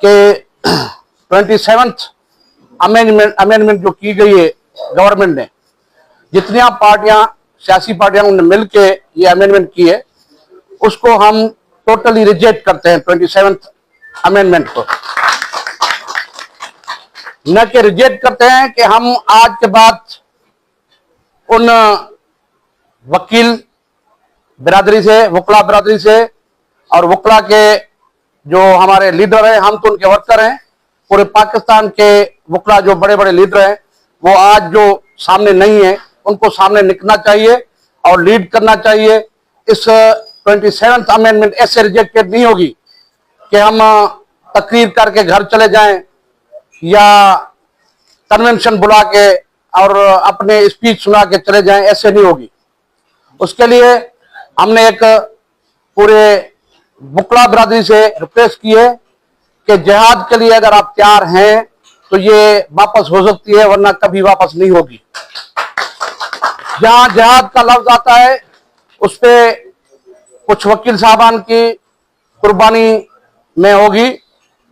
कि 27th amendment जो की गई है गवर्नमेंट ने, जितनी पार्टियां सियासी पार्टियां उन्होंने मिलके ये अमेंडमेंट की है, उसको हम टोटली रिजेक्ट करते हैं 27th अमेंडमेंट को। न कि रिजेक्ट करते हैं कि हम आज के बाद उन वकील बिरादरी से, वकला बिरादरी से और वकला के जो हमारे लीडर हैं, हम तो उनके वर्कर हैं, पूरे पाकिस्तान के वकला जो बड़े बड़े लीडर हैं वो आज जो सामने नहीं है, उनको सामने निकलना चाहिए और लीड करना चाहिए। इस 27th अमेंडमेंट ऐसे रिजेक्टेड नहीं होगी कि हम तकरीर करके घर चले जाएं या कन्वेंशन बुला के और अपने स्पीच सुना के चले जाएं, ऐसे नहीं होगी। उसके लिए हमने एक पूरे वकला बिरादरी से रिक्वेस्ट की है कि जिहाद के लिए अगर आप तैयार हैं तो ये वापस हो सकती है, वरना कभी वापस नहीं होगी। जहां जिहाद का लफ्ज आता है उस पे कुछ वकील साहबान की कुर्बानी में होगी,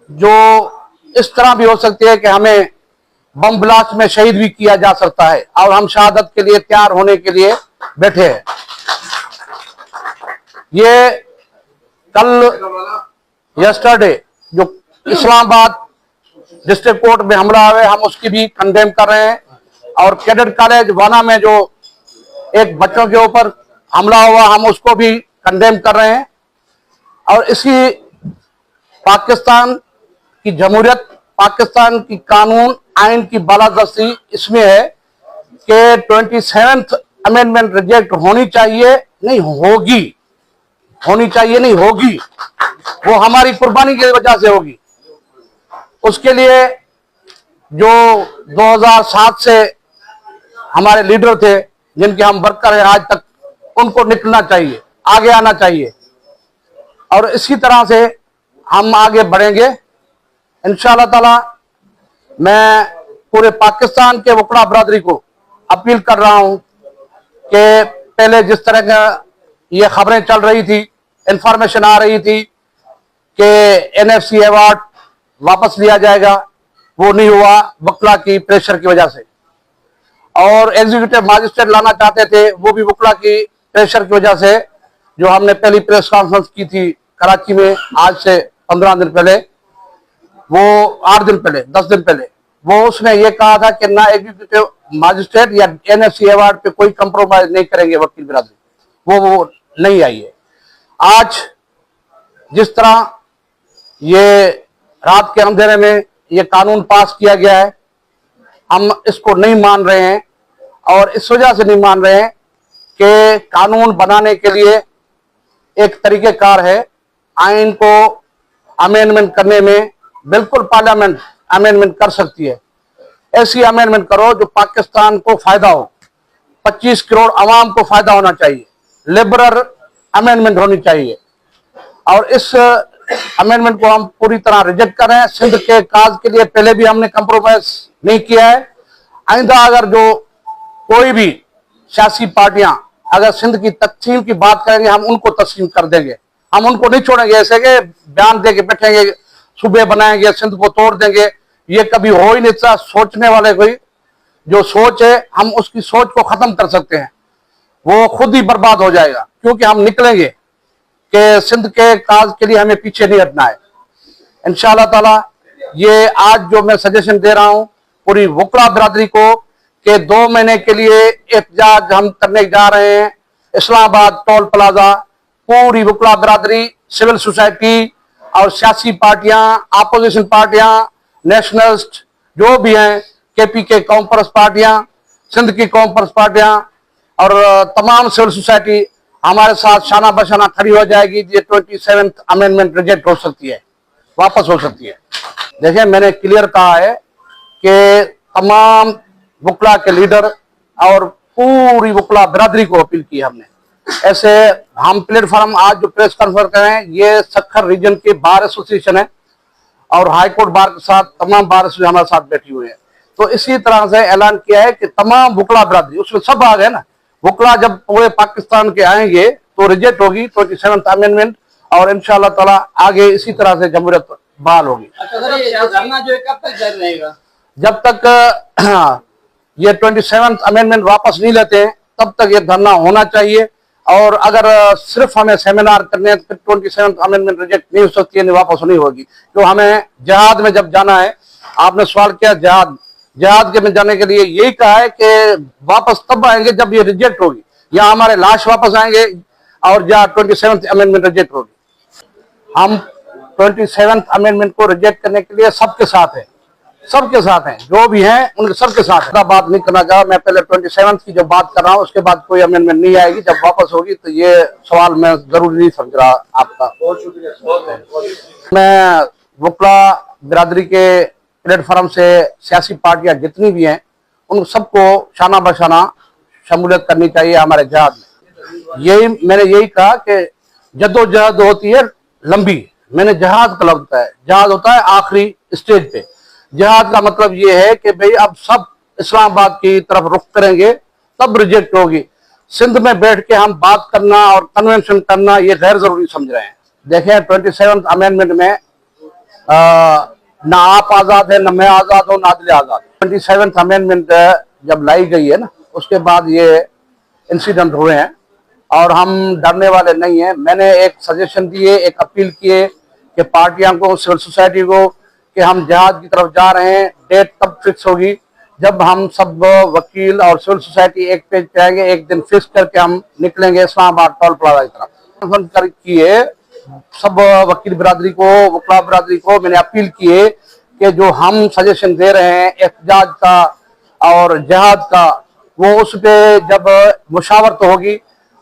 जो इस तरह भी हो सकती है कि हमें बम ब्लास्ट में शहीद भी किया जा सकता है, और हम शहादत के लिए तैयार होने के लिए बैठे हैं। ये कल यस्टरडे जो इस्लामाबाद डिस्ट्रिक्ट कोर्ट में हमला हुआ है, हम उसकी भी कंडेम कर रहे हैं। और कैडेट कॉलेज वाना में जो एक बच्चों के ऊपर हमला हुआ, हम उसको भी कंडेम कर रहे हैं। और इसी पाकिस्तान की जमहूरियत, पाकिस्तान की कानून आइन की बालादस्ती इसमें है कि 27th अमेंडमेंट रिजेक्ट होनी चाहिए, नहीं होगी, होनी चाहिए नहीं होगी, वो हमारी कुर्बानी की वजह से होगी। उसके लिए जो 2007 से हमारे लीडर थे, जिनके हम वर्कर हैं आज तक, उनको निकलना चाहिए, आगे आना चाहिए, और इसी तरह से हम आगे बढ़ेंगे इंशाअल्लाह ताला। मैं पूरे पाकिस्तान के वकला बिरादरी को अपील कर रहा हूं कि पहले जिस तरह का ये खबरें चल रही थी, इंफॉर्मेशन आ रही थी कि NFC अवार्ड वापस लिया जाएगा, वो नहीं हुआ वकला की प्रेशर की वजह से। और एग्जीक्यूटिव मजिस्ट्रेट लाना चाहते थे, वो भी वकला की प्रेशर की वजह से, जो हमने पहली प्रेस कॉन्फ्रेंस की थी कराची में आज से 15 दिन पहले, वो 8 दिन पहले, 10 दिन पहले, वो उसने ये कहा था कि ना एग्जीक्यूटिव मजिस्ट्रेट या NFC अवार्ड पे कोई कंप्रोमाइज नहीं करेंगे वकील बिरादरी, वो नहीं आई है। आज जिस तरह ये रात के अंधेरे में ये कानून पास किया गया है, हम इसको नहीं मान रहे हैं, और इस वजह से नहीं मान रहे हैं कि कानून बनाने के लिए एक तरीकेकार है, आइन को अमेंडमेंट करने में बिल्कुल पार्लियामेंट अमेंडमेंट कर सकती है। ऐसी अमेंडमेंट करो जो पाकिस्तान को फायदा हो, 25 करोड़ अवाम को फायदा होना चाहिए, लिबरल अमेंडमेंट होनी चाहिए। और इस अमेंडमेंट को हम पूरी तरह रिजेक्ट कर रहे हैं। सिंध के काज के लिए पहले भी हमने कंप्रोमाइज नहीं किया है। आइंदा अगर जो कोई भी सियासी पार्टियां अगर सिंध की तकसीम की बात करेंगे, हम उनको तस्लीम कर देंगे, हम उनको नहीं छोड़ेंगे। ऐसे के बयान दे के बैठेंगे, सूबे बनाएंगे, सिंध को तोड़ देंगे, ये कभी हो ही नहीं सकता। सोचने वाले कोई जो सोच है, हम उसकी सोच को खत्म कर सकते हैं, वो खुद ही बर्बाद हो जाएगा, क्योंकि हम निकलेंगे कि सिंध के काज के लिए हमें पीछे नहीं हटना है इंशाअल्लाह ताला। ये आज जो मैं सजेशन दे रहा हूं पूरी वकला बिरादरी को कि 2 महीने के लिए एहतजाज हम करने जा रहे हैं इस्लामाबाद टोल प्लाजा। पूरी वकला बिरादरी, सिविल सोसाइटी और सियासी पार्टियां, अपोजिशन पार्टियां, नेशनलिस्ट जो भी हैं, KPK कॉन्फ्रेंस पार्टियां, सिंध की कॉन्फ्रेंस पार्टियां और तमाम सिविल सोसाइटी हमारे साथ शाना बशाना खड़ी हो जाएगी। ये 27th अमेंडमेंट रिजेक्ट हो सकती है, वापस हो सकती है। देखिए, मैंने क्लियर कहा है कि तमाम वकला के लीडर और पूरी वकला बिरादरी को अपील की हमने। ऐसे हम प्लेटफॉर्म आज जो प्रेस कॉन्फ्रेंस कर रहे हैं, ये सक्खर रीजन के बार एसोसिएशन है और हाईकोर्ट बार के साथ तमाम बार एसोसिएशन हमारे साथ बैठी हुई है। तो इसी तरह से ऐलान किया है कि तमाम वकला बिरादरी, उसमें सब आ गए ना, वकला जब पूरे पाकिस्तान के आएंगे तो रिजेक्ट होगी 27th अमेंडमेंट, और इंशाअल्लाह ताला आगे इसी तरह से जमहूरियत बहाल होगी। अच्छा सर, ये धरना जो है कब तक जारी रहेगा? जब तक ये 27th अमेंडमेंट वापस नहीं लेते हैं तब तक ये धरना होना चाहिए। और अगर सिर्फ हमें सेमिनार करने हैं तो 27th अमेंडमेंट रिजेक्ट नहीं हो सकती है, वापस नहीं होगी। तो हमें जिहाद में जब जाना है, आपने सवाल किया जिहाद के में जाने के लिए यही कहा है कि वापस तब आएंगे जब ये रिजेक्ट होगी, या हमारे लाश वापस आएंगे और या 27th अमेंडमेंट रिजेक्ट होगी। हम 27th अमेंडमेंट को रिजेक्ट करने के लिए सबके साथ हैं, जो भी हैं उनके सबके साथ है। बात नहीं करना चाहा, मैं पहले 27th की जो बात कर रहा हूँ उसके बाद कोई अमेंडमेंट नहीं आएगी। जब वापस होगी तो ये सवाल मैं जरूरी नहीं समझ रहा आपका। बहुत शुक्रिया। मैं वकला बिरादरी के प्लेटफॉर्म से सियासी पार्टियां जितनी भी हैं उन सबको शाना बशाना शमूलियत करनी चाहिए हमारे जिहाद में। मैंने यही कहा कि जद्दोजहद होती है लंबी, मैंने जिहाद का लफ्ज़ है, जिहाद होता है आखिरी स्टेज पे। जिहाद का मतलब ये है कि भाई अब सब इस्लामाबाद की तरफ रुख करेंगे तब रिजेक्ट होगी। सिंध में बैठ के हम बात करना और कन्वेंशन करना ये गैर जरूरी समझ रहे हैं। देखें 27th अमेंडमेंट में ना आप आजाद है, ना मैं आजाद हूं, ना आदिल आजाद। 27th अमेंडमेंट जब लाई गई है ना, उसके बाद ये इंसिडेंट हुए हैं और हम डरने वाले नहीं हैं। मैंने एक सजेशन दिए, एक अपील किए कि पार्टियां को, सिविल सोसाइटी को, कि हम जिहाद की तरफ जा रहे हैं। डेट तब फिक्स होगी जब हम सब वकील और सिविल सोसाइटी एक पेज पे आएंगे, एक दिन फिक्स करके हम निकलेंगे इस्लामाबाद टोल प्लाजा की तरफ। किए सब वकील बिरादरी को, वकला बिरादरी को मैंने अपील किए कि जो हम सजेशन दे रहे हैं एहतजाज का और जिहाद का, वो उस पे जब मुशावरत होगी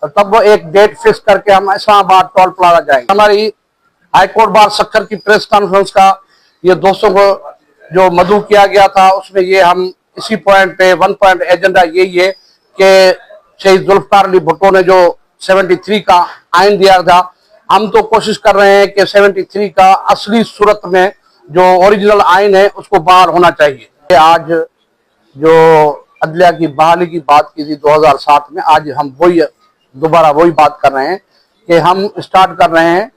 तब वो एक डेट फिक्स करके हम इस्लामाबाद टोल प्लाजा जाएंगे। हमारी हाईकोर्ट बार सक्खर की प्रेस कॉन्फ्रेंस का ये दोस्तों को जो मदऊ किया गया था, उसमें ये हम इसी पॉइंट पे 1 पॉइंट एजेंडा यही है कि शहीद जुल्फकार अली भुट्टो ने जो 73 का आइन दिया था, हम तो कोशिश कर रहे हैं कि 73 का असली सूरत में जो ओरिजिनल आइन है उसको बहाल होना चाहिए। आज जो अदलिया की बहाली की बात की थी 2007 में, आज हम दोबारा वही बात कर रहे हैं कि हम स्टार्ट कर रहे हैं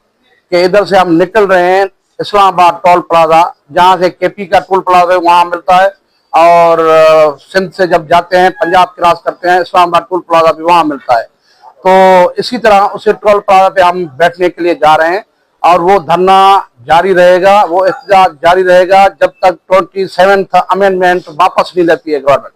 कि इधर से हम निकल रहे हैं इस्लामाबाद टोल प्लाजा, जहां से केपी का टोल प्लाजा वहां मिलता है, और सिंध से जब जाते हैं पंजाब क्रॉस करते हैं इस्लामाबाद टोल प्लाजा भी वहां मिलता है। तो इसी तरह उसे टोल प्लाजा पे हम बैठने के लिए जा रहे हैं और वो धरना जारी रहेगा, वो एहतजाज जारी रहेगा जब तक 27th अमेंडमेंट वापस नहीं लेती है गवर्नमेंट।